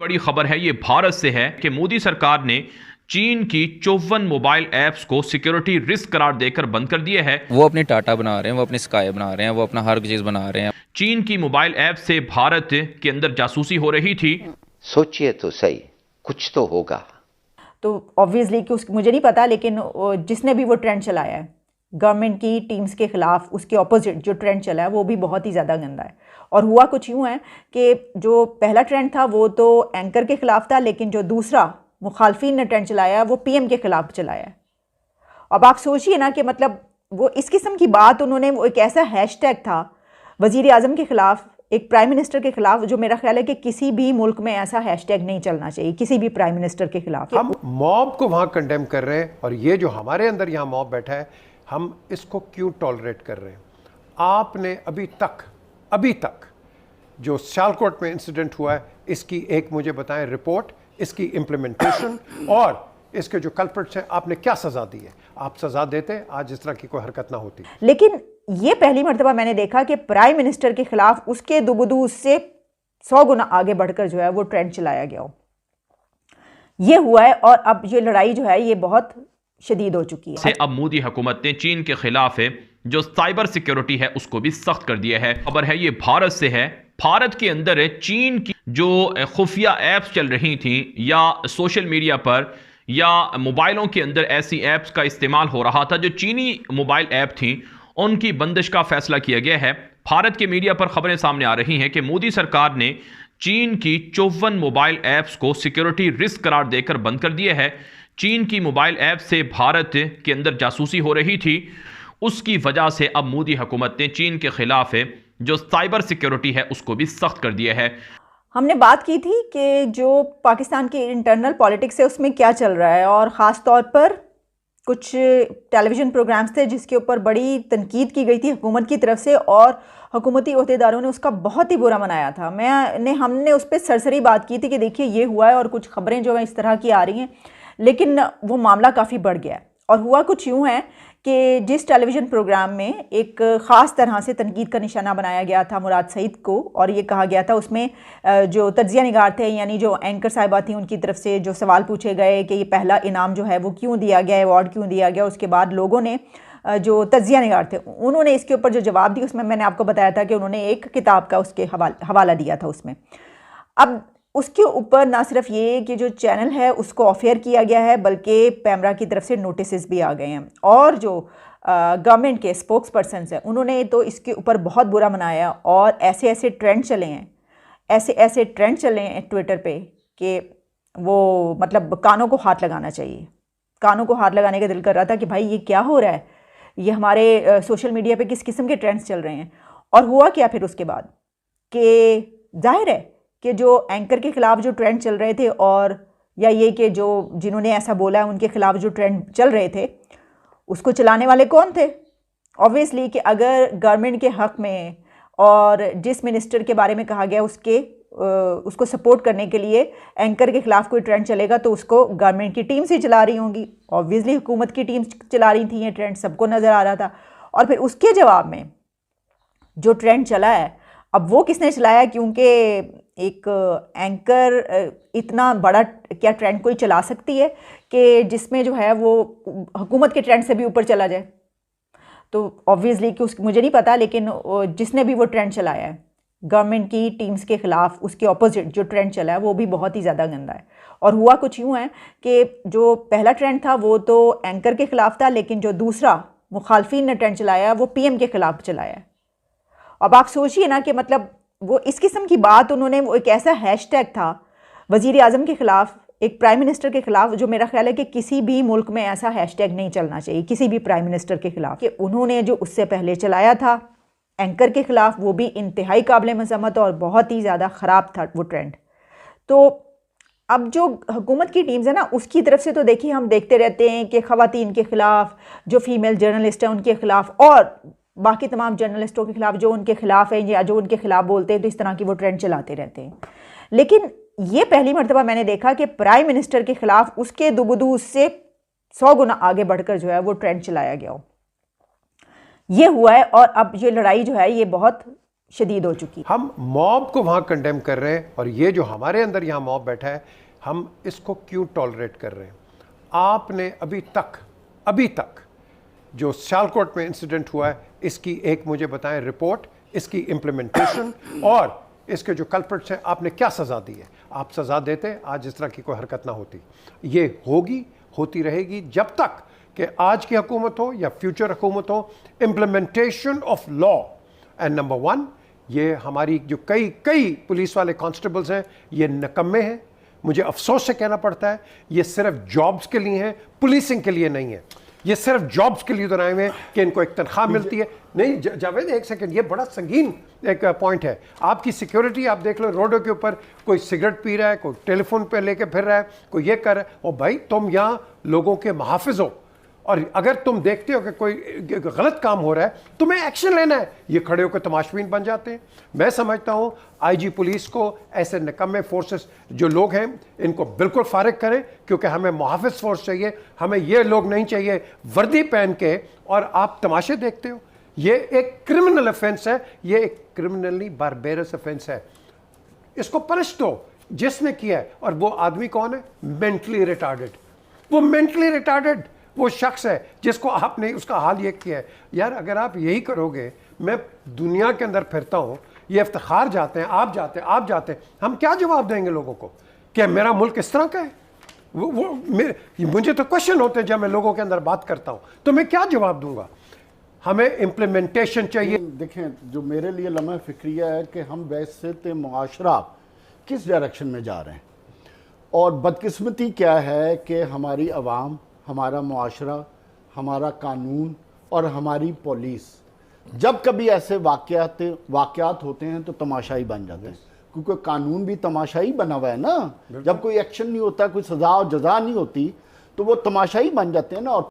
बड़ी खबर है, ये भारत से है कि मोदी सरकार ने चीन की 54 मोबाइल ऐप्स को सिक्योरिटी रिस्क करार देकर बंद कर दिए है। वो अपनी टाटा बना रहे हैं, वो अपनी स्काई बना रहे हैं, वो अपना हर चीज़ बना रहे हैं। चीन की मोबाइल ऐप से भारत के अंदर जासूसी हो रही थी। सोचिए तो सही, कुछ तो होगा। तो ऑब्वियसली कि मुझे नहीं पता, लेकिन जिसने भी वो ट्रेंड चलाया है गवर्नमेंट की टीम्स के खिलाफ, उसके ऑपोजिट जो ट्रेंड चला है वो भी बहुत ही ज़्यादा गंदा है। और हुआ कुछ यूँ है कि जो पहला ट्रेंड था वो तो एंकर के ख़िलाफ़ था, लेकिन जो दूसरा मुखालफिन ने ट्रेंड चलाया वो पीएम के ख़िलाफ़ चलाया है। अब आप सोचिए ना कि मतलब वो इस किस्म की बात उन्होंने, वो एक ऐसा हैशटैग था वज़ीर आज़म के ख़िलाफ़, एक प्राइम मिनिस्टर के ख़िलाफ़, जो मेरा ख्याल है कि किसी भी मुल्क में ऐसा हैशटैग नहीं चलना चाहिए किसी भी प्राइम मिनिस्टर के ख़िलाफ़। हम मॉब को वहाँ कंडेम कर रहे हैं, और ये जो हमारे अंदर यहाँ मॉब बैठा है, हम इसको क्यों टॉलरेट कर रहे हैं? आपने अभी तक जो सियालकोट में इंसिडेंट हुआ है, इसकी एक मुझे बताएं रिपोर्ट, इसकी इम्प्लीमेंटेशन और इसके जो कल्प्रिट्स हैं, आपने क्या सजा दी है? आप सजा देते आज इस तरह की कोई हरकत ना होती। लेकिन ये पहली मर्तबा मैंने देखा कि प्राइम मिनिस्टर के खिलाफ उसके दुबुदू उससे 100 गुना आगे बढ़कर जो है वो ट्रेंड चलाया गया हो, ये हुआ है। और अब ये लड़ाई जो है ये बहुत शदीद हो चुकी है। अब मोदी हुकूमत ने चीन के खिलाफ जो साइबर सिक्योरिटी है उसको भी सख्त कर दिया है। खबर है, ये भारत से है। भारत के अंदर चीन की जो खुफिया ऐप्स चल रही थी या सोशल मीडिया पर या मोबाइलों के अंदर ऐसी ऐप्स का इस्तेमाल हो रहा था जो चीनी मोबाइल ऐप थी, उनकी बंदिश का फैसला किया गया है। भारत के मीडिया पर खबरें सामने आ रही हैं कि मोदी सरकार ने चीन की 54 मोबाइल ऐप्स को सिक्योरिटी रिस्क करार देकर बंद कर दिया है। चीन की मोबाइल ऐप से भारत के अंदर जासूसी हो रही थी, उसकी वजह से अब मोदी हुकूमत ने चीन के खिलाफ जो साइबर सिक्योरिटी है उसको भी सख्त कर दिया है। हमने बात की थी कि जो पाकिस्तान की इंटरनल पॉलिटिक्स है उसमें क्या चल रहा है, और ख़ास तौर पर कुछ टेलीविज़न प्रोग्राम्स थे जिसके ऊपर बड़ी तनकीद की गई थी हुकूमत की तरफ से, और हुकूमती अहदेदारों ने उसका बहुत ही बुरा मनाया था। हमने उस पर सरसरी बात की थी कि देखिए ये हुआ है और कुछ खबरें जो हैं इस तरह की आ रही हैं, लेकिन वो मामला काफ़ी बढ़ गया है। और हुआ कुछ यूँ है कि जिस टेलीविज़न प्रोग्राम में एक ख़ास तरह से तनकीद का निशाना बनाया गया था मुराद सईद को, और ये कहा गया था उसमें जो तज्ज़िया निगार थे, यानी जो एंकर साहिबा थी, उनकी तरफ से जो सवाल पूछे गए कि ये पहला इनाम जो है वो क्यों दिया गया, अवार्ड क्यों दिया गया, उसके बाद लोगों ने जो तज्ज़िया निगार थे उन्होंने इसके ऊपर जो जवाब दिया, उसमें मैंने आपको बताया था कि उन्होंने एक किताब का उसके हवाला दिया था उसमें। अब उसके ऊपर ना सिर्फ ये कि जो चैनल है उसको ऑफ एयर किया गया है, बल्कि पैमरा की तरफ से नोटिस भी आ गए हैं, और जो गवर्नमेंट के स्पोक्स पर्सनस हैं उन्होंने तो इसके ऊपर बहुत बुरा मनाया, और ऐसे ऐसे ट्रेंड चले हैं ट्विटर पे कि वो मतलब कानों को हाथ लगाना चाहिए। कानों को हाथ लगाने का दिल कर रहा था कि भाई ये क्या हो रहा है, ये हमारे सोशल मीडिया पे किस किस्म के ट्रेंड्स चल रहे हैं। और हुआ क्या फिर उसके बाद कि जाहिर है कि जो एंकर के ख़िलाफ़ जो ट्रेंड चल रहे थे, और या ये कि जो जिन्होंने ऐसा बोला है उनके ख़िलाफ़ जो ट्रेंड चल रहे थे, उसको चलाने वाले कौन थे? ऑब्वियसली कि अगर गवर्नमेंट के हक़ में और जिस मिनिस्टर के बारे में कहा गया उसको सपोर्ट करने के लिए एंकर के ख़िलाफ़ कोई ट्रेंड चलेगा तो उसको गवर्नमेंट की टीम्स ही चला रही होंगी। ऑब्वियसली हुकूमत की टीम्स चला रही थी, ये ट्रेंड सबको नज़र आ रहा था। और फिर उसके जवाब में जो ट्रेंड चला है, अब वो किसने चलाया? क्योंकि एक एंकर इतना बड़ा क्या ट्रेंड कोई चला सकती है कि जिसमें जो है वो हुकूमत के ट्रेंड से भी ऊपर चला जाए? तो ऑब्वियसली कि मुझे नहीं पता, लेकिन जिसने भी वो ट्रेंड चलाया है गवर्नमेंट की टीम्स के ख़िलाफ़, उसके ऑपोजिट जो ट्रेंड चला है वो भी बहुत ही ज़्यादा गंदा है। और हुआ कुछ यूँ है कि जो पहला ट्रेंड था वो तो एंकर के ख़िलाफ़ था, लेकिन जो दूसरा मुखालफिन ने ट्रेंड चलाया वो पीएम के ख़िलाफ़ चलाया है। अब आप सोचिए ना कि मतलब वो इस किस्म की बात उन्होंने, वो एक ऐसा हैशटैग था वज़ीर आज़म के ख़िलाफ़, एक प्राइम मिनिस्टर के ख़िलाफ़, जो मेरा ख्याल है कि किसी भी मुल्क में ऐसा हैशटैग नहीं चलना चाहिए किसी भी प्राइम मिनिस्टर के ख़िलाफ़, कि उन्होंने जो उससे पहले चलाया था एंकर के ख़िलाफ़ वो भी इंतहाई काबिल मज़म्मत और बहुत ही ज़्यादा ख़राब था वो ट्रेंड। तो अब जो हुकूमत की टीम्स है ना उसकी तरफ से तो देखिए हम देखते रहते हैं कि ख़वातीन के ख़िलाफ़, जो फ़ीमेल जर्नलिस्ट हैं उनके ख़िलाफ़, और बाकी तमाम जर्नलिस्टों के ख़िलाफ़ जो उनके ख़िलाफ़ हैं या जो उनके ख़िलाफ़ बोलते हैं, तो इस तरह की वो ट्रेंड चलाते रहते हैं। लेकिन ये पहली मर्तबा मैंने देखा कि प्राइम मिनिस्टर के ख़िलाफ़ उसके दुबुदू उससे 100 गुना आगे बढ़कर जो है वो ट्रेंड चलाया गया हो, ये हुआ है। और अब ये लड़ाई जो है ये बहुत शदीद हो चुकी है। हम मॉब को वहाँ कंडेम कर रहे हैं और ये जो हमारे अंदर यहाँ मॉब बैठा है, हम इसको क्यों टॉलरेट कर रहे हैं? आपने अभी तक जो सियालकोट में इंसिडेंट हुआ है, इसकी एक मुझे बताएं रिपोर्ट, इसकी इम्प्लीमेंटेशन और इसके जो कल्प्रिट्स हैं, आपने क्या सज़ा दी है? आप सज़ा देते आज इस तरह की कोई हरकत ना होती। ये होती रहेगी जब तक कि आज की हुकूमत हो या फ्यूचर हुकूमत हो। Implementation of law and number 1, ये हमारी जो कई पुलिस वाले कांस्टेबल्स हैं, ये निकम्मे हैं। मुझे अफसोस से कहना पड़ता है, ये सिर्फ जॉब्स के लिए हैं, पुलिसिंग के लिए नहीं है। ये सिर्फ जॉब्स के लिए बनाए हुए हैं कि इनको एक तनख्वाह मिलती है। नहीं जावेद, एक सेकंड, ये बड़ा संगीन एक पॉइंट है। आपकी सिक्योरिटी आप देख लो, रोडों के ऊपर कोई सिगरेट पी रहा है, कोई टेलीफोन पे लेके फिर रहा है, कोई ये कर रहा है। और भाई तुम यहाँ लोगों के मुहाफिज हो, और अगर तुम देखते हो कि कोई गलत काम हो रहा है, तुम्हें एक्शन लेना है। ये खड़े होकर तमाशबीन बन जाते हैं। मैं समझता हूँ आईजी पुलिस को ऐसे निकम्मे फोर्सेस जो लोग हैं, इनको बिल्कुल फारिग करें, क्योंकि हमें मुहाफिज फोर्स चाहिए। हमें ये लोग नहीं चाहिए वर्दी पहन के और आप तमाशे देखते हो। ये एक क्रिमिनल ऑफेंस है, ये एक क्रिमिनली बारबेरस ऑफेंस है। इसको पनिश दो जिसने किया है। और वो आदमी कौन है? Mentally retarded. वो मेंटली रिटार्डेड वो शख्स है जिसको आपने उसका हाल ये किया है। यार अगर आप यही करोगे, मैं दुनिया के अंदर फिरता हूँ, ये इफ्तिखार जाते हैं, आप जाते हैं, हम क्या जवाब देंगे लोगों को कि मेरा मुल्क इस तरह का है? मुझे तो क्वेश्चन होते हैं जब मैं लोगों के अंदर बात करता हूँ, तो मैं क्या जवाब दूंगा? हमें इम्प्लीमेंटेशन चाहिए। देखें, जो मेरे लिए लम्हा फिक्रिया है कि हम वैसे मुआशरा किस डायरेक्शन में जा रहे हैं, और बदकिस्मती क्या है कि हमारी आवाम, हमारा मुआशरा, हमारा कानून और हमारी पुलिस जब कभी ऐसे वाक़यात होते हैं तो तमाशाई बन जाते हैं। क्योंकि कानून भी तमाशाई बना हुआ है ना। जब कोई एक्शन नहीं होता, कोई सज़ा और जज़ा नहीं होती, तो वो तमाशाई बन जाते हैं ना। और